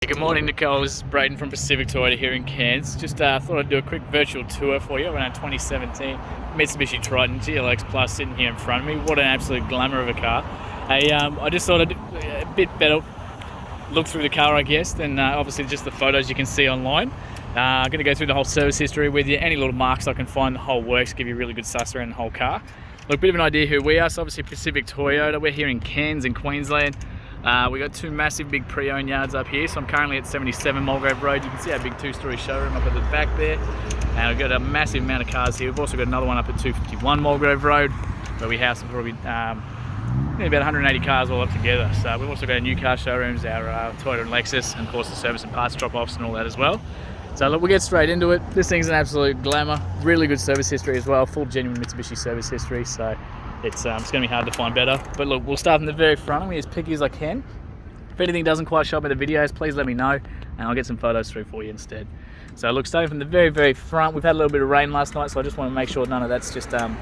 Good morning, Nicole. This is Braden from Pacific Toyota here in Cairns. Just thought I'd do a quick virtual tour for you around 2017 Mitsubishi Triton GLX Plus sitting here in front of me. What an absolute glamour of a car. I just thought I'd do a bit better look through the car, I guess, than obviously just the photos you can see online. I'm going to go through the whole service history with you, any little marks I can find, the whole works, give you a really good suss around the whole car. Look, a bit of an idea who we are. So obviously Pacific Toyota, we're here in Cairns in Queensland. We got two massive big pre-owned yards up here. So I'm currently at 77 Mulgrave Road. You can see our big two-storey showroom up at the back there. And we've got a massive amount of cars here. We've also got another one up at 251 Mulgrave Road, where we house probably about 180 cars all up together. So we've also got our new car showrooms, our Toyota and Lexus, and of course the service and parts drop-offs and all that as well. So look, we'll get straight into it. This thing's an absolute glamour. Really good service history as well. Full genuine Mitsubishi service history. So it's going to be hard to find better. But look, we'll start from the very front. I'm going to be as picky as I can. If anything doesn't quite show up in the videos, please let me know and I'll get some photos through for you instead. So look, starting from the very front, we've had a little bit of rain last night, so I just want to make sure none of that's just going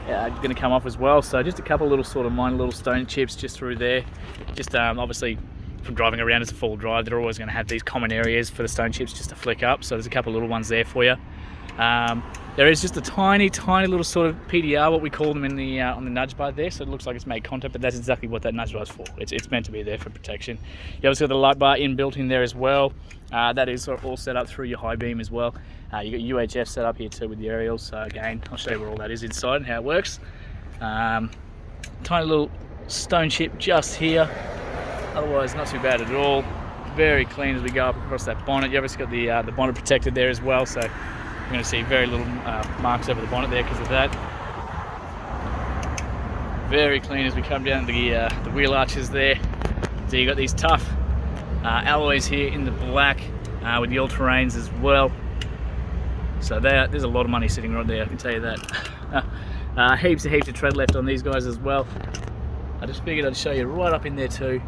to come off as well. So just a couple of little sort of minor little stone chips just through there. Just obviously from driving around as a full drive, they're always going to have these common areas for the stone chips just to flick up. So there's a couple of little ones there for you. There is just a tiny little sort of PDR, what we call them, in the on the nudge bar there. So it looks like it's made contact, but that's exactly what that nudge bar is for. It's meant to be there for protection. You obviously got the light bar inbuilt in there as well. That is all set up through your high beam as well. You got UHF set up here too with the aerials. So again, I'll show you where all that is inside and how it works. Tiny little stone chip just here. Otherwise, not too bad at all. Very clean as we go up across that bonnet. You obviously got the bonnet protected there as well. So you're going to see very little marks over the bonnet there because of that. Very clean as we come down the wheel arches there. So you got these tough alloys here in the black with the all-terrains as well. So there's a lot of money sitting right there, I can tell you that. Heaps of tread left on these guys as well. I just figured I'd show you right up in there too.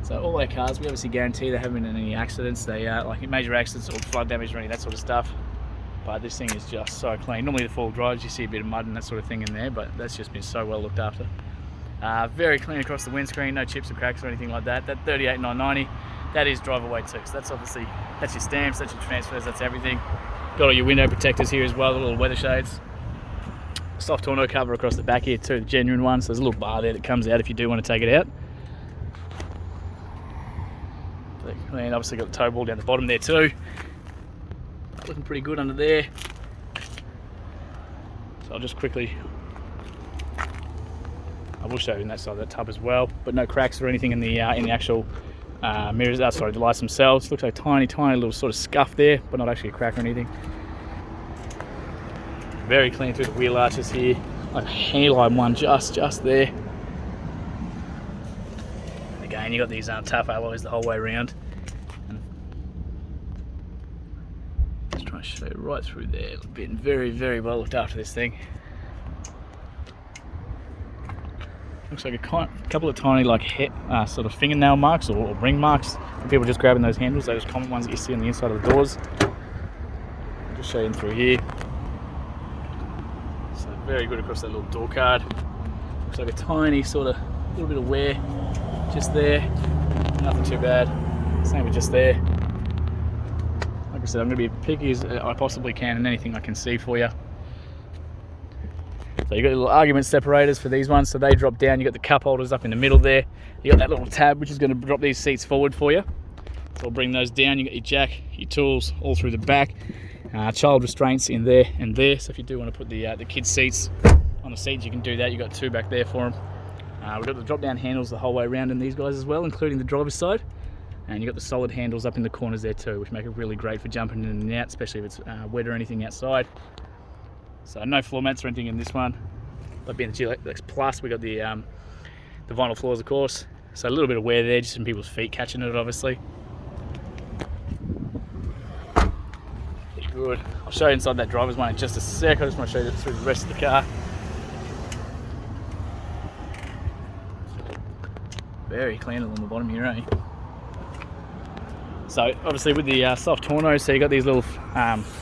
So all our cars, we obviously guarantee they haven't been in any accidents. They like major accidents or flood damage or any of that sort of stuff. But this thing is just so clean. Normally the full drives you see a bit of mud and that sort of thing in there, but that's just been so well looked after. Very clean across the windscreen, no chips or cracks or anything like that. That 38,990, that is drive away too. So that's obviously, that's your stamps, that's your transfers, that's everything. Got all your window protectors here as well, the little weather shades. Soft tonneau cover across the back here too, the genuine one. So there's a little bar there that comes out if you do want to take it out. And obviously got the tow ball down the bottom there too. Looking pretty good under there. So I'll just quickly, I will show you in that side of that tub as well, but no cracks or anything in the actual mirrors. Sorry, the lights themselves. Looks like tiny little sort of scuff there, but not actually a crack or anything. Very clean through the wheel arches here. Like a hairline one just there. And again, you got these tough alloys the whole way around. Trying to show you right through there. Been very well looked after this thing. Looks like a couple of tiny sort of fingernail marks or ring marks for people just grabbing those handles, those common ones that you see on the inside of the doors. I'll just show you them through here. So very good across that little door card. Looks like a tiny sort of little bit of wear just there. Nothing too bad. Same with just there. Like I said, I'm going to be as picky as I possibly can and anything I can see for you. So you've got little argument separators for these ones, so they drop down. You've got the cup holders up in the middle there. You've got that little tab which is going to drop these seats forward for you. So I'll bring those down. You've got your jack, your tools all through the back. Child restraints in there and there. So if you do want to put the kids' seats on the seats, you can do that. You've got two back there for them. We've got the drop down handles the whole way around in these guys as well, including the driver's side. And you've got the solid handles up in the corners there too, which make it really great for jumping in and out, especially if it's wet or anything outside. So no floor mats or anything in this one. But being the GLX Plus, we got the vinyl floors, of course. So a little bit of wear there, just from people's feet catching it, obviously. Pretty good. I'll show you inside that driver's one in just a sec. I just want to show you through the rest of the car. Very clean along the bottom here, eh? So obviously with the soft tonneau, so you got these little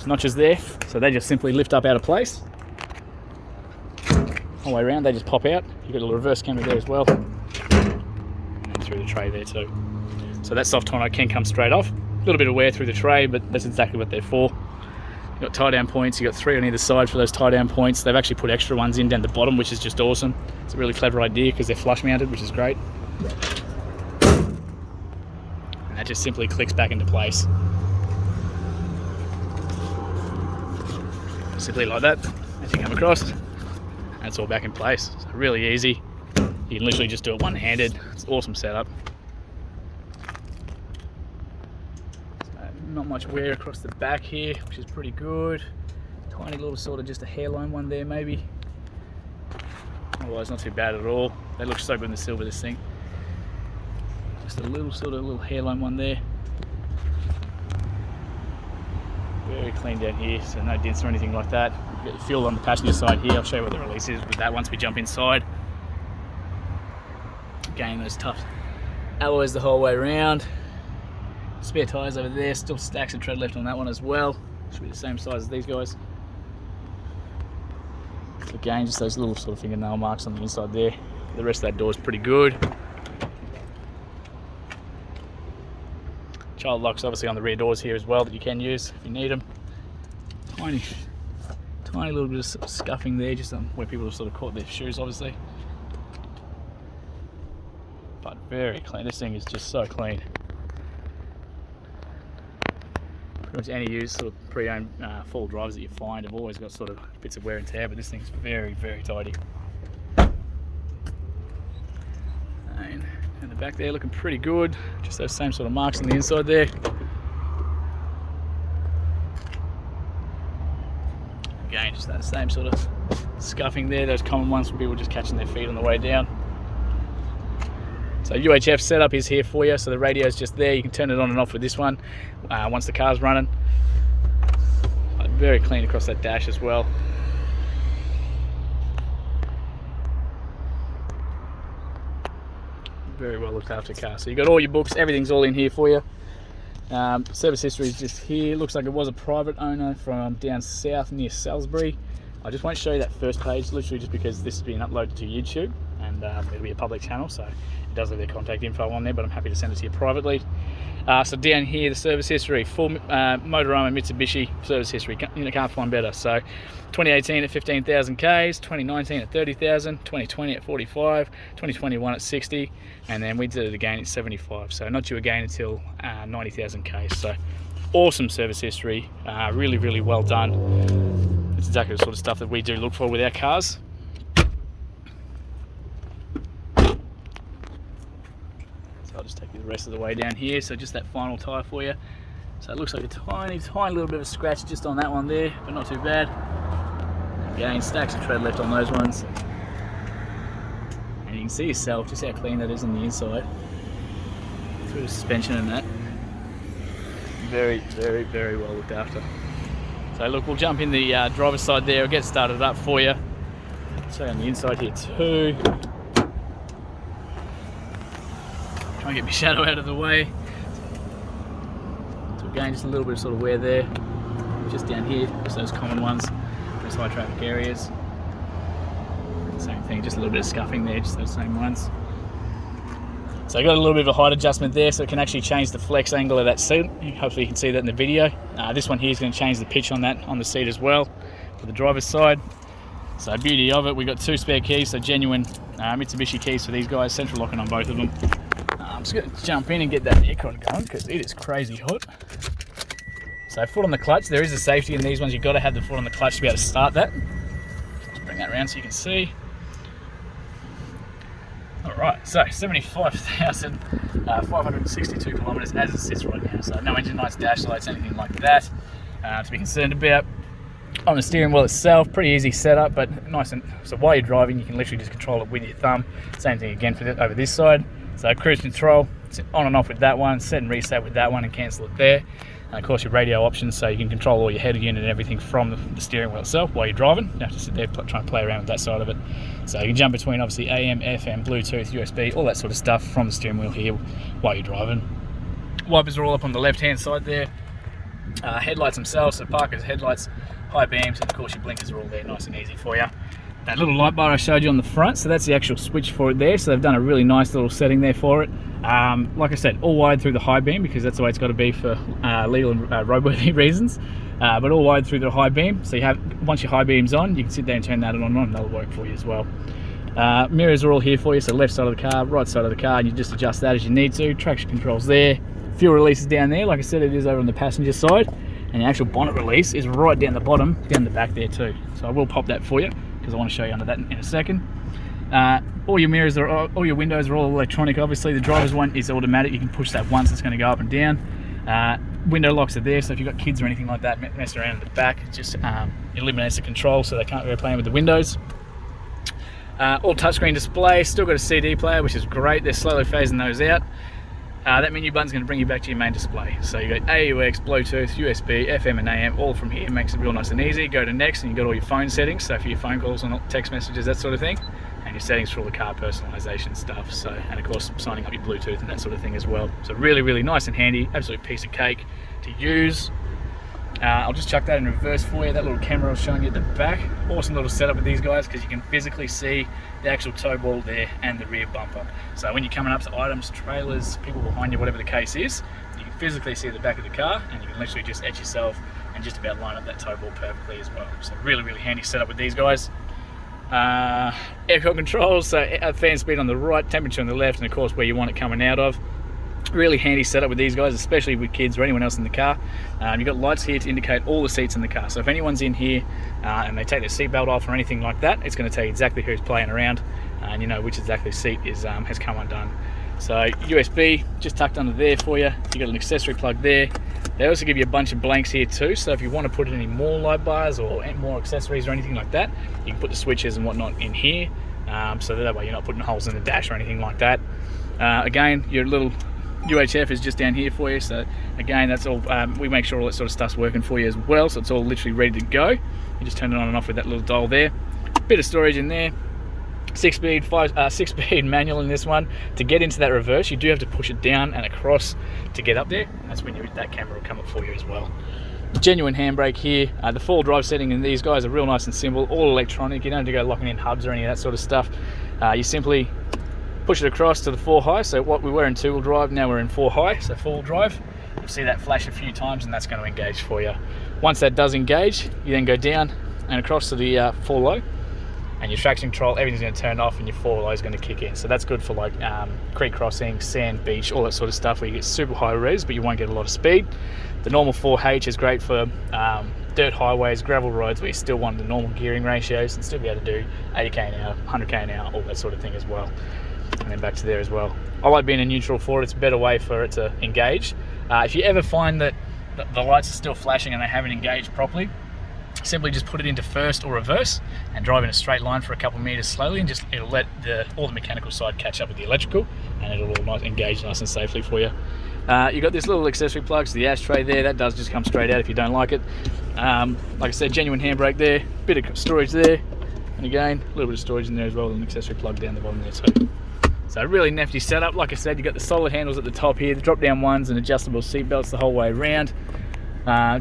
notches there, so they just simply lift up out of place. All the way around, they just pop out. You've got a little reverse camera there as well, and through the tray there too. So that soft tonneau can come straight off. A little bit of wear through the tray, but that's exactly what they're for. You've got tie down points, you've got 3 on either side for those tie down points. They've actually put extra ones in down the bottom, which is just awesome. It's a really clever idea because they're flush mounted, which is great. And that just simply clicks back into place. Simply like that, as you come across, and it's all back in place. So really easy. You can literally just do it one-handed. It's an awesome setup. Not much wear across the back here, which is pretty good. Tiny little sort of just a hairline one there maybe. Otherwise not too bad at all. They look so good in the silver, this thing. Just a little sort of little hairline one there. Very clean down here, so no dents or anything like that. You've got your fuel on the passenger side here. I'll show you what the release is with that once we jump inside. Again, those tough alloys the whole way around. Spare tyres over there, still stacks of tread left on that one as well. Should be the same size as these guys. So again, just those little sort of fingernail marks on the inside there. The rest of that door is pretty good. Child locks obviously on the rear doors here as well that you can use if you need them. Tiny little bit of sort of scuffing there, just on where people have sort of caught their shoes obviously. But very clean, this thing is just so clean. Pretty much any used sort of pre-owned full drivers that you find have always got sort of bits of wear and tear, but this thing's very, very tidy. And the back there looking pretty good, just those same sort of marks on the inside there. Again, just that same sort of scuffing there, those common ones from people just catching their feet on the way down. So UHF setup is here for you, so the radio is just there. You can turn it on and off with this one once the car's running. Very clean across that dash as well. Very well looked after car. So you got all your books, everything's all in here for you. Service history is just here. Looks like it was a private owner from down south near Salisbury. I just won't show you that first page, literally just because this is being uploaded to YouTube and it'll be a public channel, so it does have their contact info on there, but I'm happy to send it to you privately. So down here, the service history, full Motorama Mitsubishi service history, you can't find better. So 2018 at 15,000 Ks, 2019 at 30,000, 2020 at 45, 2021 at 60, and then we did it again at 75. So not due again until 90,000 Ks. So awesome service history, really, really well done. It's exactly the sort of stuff that we do look for with our cars. I'll just take you the rest of the way down here. So just that final tyre for you. So it looks like a tiny little bit of a scratch just on that one there, but not too bad. Again, stacks of tread left on those ones. And you can see yourself just how clean that is on the inside. Through the suspension and that. Very, very, very well looked after. So look, we'll jump in the driver's side there. I'll get started up for you. So on the inside here too. Try and get my shadow out of the way. So again, just a little bit of sort of wear there. Just down here, just those common ones, those high traffic areas. Same thing, just a little bit of scuffing there, just those same ones. So I got a little bit of a height adjustment there, so it can actually change the flex angle of that seat. Hopefully you can see that in the video. This one here is going to change the pitch on that, on the seat as well, for the driver's side. So beauty of it, we've got 2 spare keys, so genuine Mitsubishi keys for these guys, central locking on both of them. I'm just going to jump in and get that aircon going because it is crazy hot. So foot on the clutch, there is a safety in these ones. You've got to have the foot on the clutch to be able to start that. Let's bring that around so you can see. Alright, so 75,562 kilometres as it sits right now. So no engine lights, dash lights, anything like that to be concerned about. On the steering wheel itself, pretty easy setup, but nice. And so while you're driving, you can literally just control it with your thumb. Same thing again for over this side. So cruise control, on and off with that one, set and reset with that one and cancel it there. And of course your radio options, so you can control all your header unit and everything from the steering wheel itself while you're driving. You don't have to sit there trying to play around with that side of it. So you can jump between obviously AM, FM, Bluetooth, USB, all that sort of stuff from the steering wheel here while you're driving. Wipers are all up on the left hand side there. Headlights themselves, so Parker's headlights, high beams, and of course your blinkers are all there nice and easy for you. That little light bar I showed you on the front, so that's the actual switch for it there, so they've done a really nice little setting there for it. Like I said, all wired through the high beam because that's the way it's got to be for legal and roadworthy reasons. But all wired through the high beam. So you have, once your high beam's on, you can sit there and turn that on and that'll work for you as well. Mirrors are all here for you, so left side of the car, right side of the car, and you just adjust that as you need to. Traction controls there. Fuel release is down there. Like I said, it is over on the passenger side. And the actual bonnet release is right down the bottom, down the back there too. So I will pop that for you because I want to show you under that in a second. All your mirrors are, all your windows are all electronic. Obviously the driver's one is automatic. You can push that once, it's going to go up and down. Window locks are there, so if you've got kids or anything like that messing around in the back, it just eliminates the control so they can't go playing with the windows. All touchscreen display, still got a CD player, which is great. They're slowly phasing those out. That menu button's going to bring you back to your main display. So you got AUX, Bluetooth, USB, FM and AM, all from here. Makes it real nice and easy. Go to next and you got all your phone settings, so for your phone calls and text messages, that sort of thing. And your settings for all the car personalization stuff. So, and of course signing up your Bluetooth and that sort of thing as well. So really, really nice and handy. Absolute piece of cake to use. I'll just chuck that in reverse for you. That little camera I was showing you at the back. Awesome little setup with these guys because you can physically see the actual tow ball there and the rear bumper. So when you're coming up to items, trailers, people behind you, whatever the case is, you can physically see the back of the car and you can literally just etch yourself and just about line up that tow ball perfectly as well. So really, really handy setup with these guys. Aircon controls, so fan speed on the right, temperature on the left, and of course where you want it coming out of. Really handy setup with these guys, especially with kids or anyone else in the car. You've got lights here to indicate all the seats in the car. So if anyone's in here and they take their seatbelt off or anything like that, it's going to tell you exactly who's playing around and you know which exactly seat is has come undone. So USB just tucked under there for you. You got an accessory plug there. They also give you a bunch of blanks here too. So if you want to put in any more light bars or more accessories or anything like that, you can put the switches and whatnot in here. So that way you're not putting holes in the dash or anything like that. Again, your little UHF is just down here for you, so again that's all, we make sure all that sort of stuff's working for you as well, so it's all literally ready to go. You just turn it on and off with that little dial there. Bit of storage in there. 6-speed manual in this one. To get into that reverse you do have to push it down and across to get up there. That's when that camera will come up for you as well. Genuine handbrake here. The full drive setting in these guys are real nice and simple, all electronic. You don't have to go locking in hubs or any of that sort of stuff. You simply push it across to the 4 high. So what we were in 2-wheel drive, now we're in 4 high, so 4-wheel drive. You'll see that flash a few times and that's going to engage for you. Once that does engage, you then go down and across to the 4 low, and your traction control, everything's going to turn off and your 4 low is going to kick in. So that's good for like creek crossing, sand, beach, all that sort of stuff where you get super high res but you won't get a lot of speed. The normal 4H is great for dirt highways, gravel roads where you still want the normal gearing ratios and still be able to do 80k an hour, 100k an hour, all that sort of thing as well. And then back to there as well. I like being in neutral for it. It's a better way for it to engage. If you ever find that the lights are still flashing and they haven't engaged properly, simply just put it into first or reverse and drive in a straight line for a couple of meters slowly, and just it'll let all the mechanical side catch up with the electrical and it'll all engage nice and safely for you. You've got this little accessory plug, so the ashtray there, that does just come straight out if you don't like it. Like I said, genuine handbrake there, bit of storage there, and again a little bit of storage in there as well, and an accessory plug down the bottom there too. So really nifty setup. Like I said, you've got the solid handles at the top here, the drop down ones and adjustable seat belts the whole way around.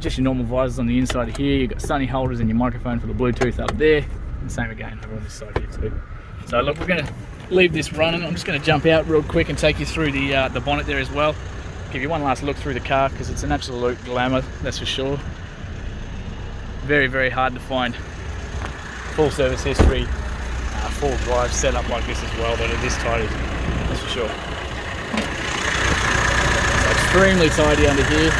Just your normal visors on the inside of here. You've got sunny holders and your microphone for the Bluetooth up there, and same again over on this side here too. So look, we're going to leave this running. I'm just going to jump out real quick and take you through the bonnet there as well. Give you one last look through the car because it's an absolute glamour, that's for sure. Very, very hard to find full service history, full drive setup like this as well, but it is tidy, that's for sure. So extremely tidy under here.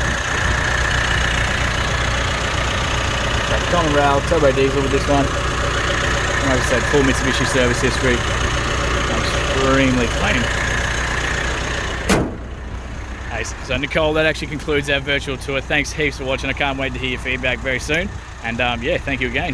So common rail, turbo diesel with this one. And like I said, full Mitsubishi service history. Extremely clean. Hey, so Nicole, that actually concludes our virtual tour. Thanks heaps for watching. I can't wait to hear your feedback very soon. And yeah, thank you again.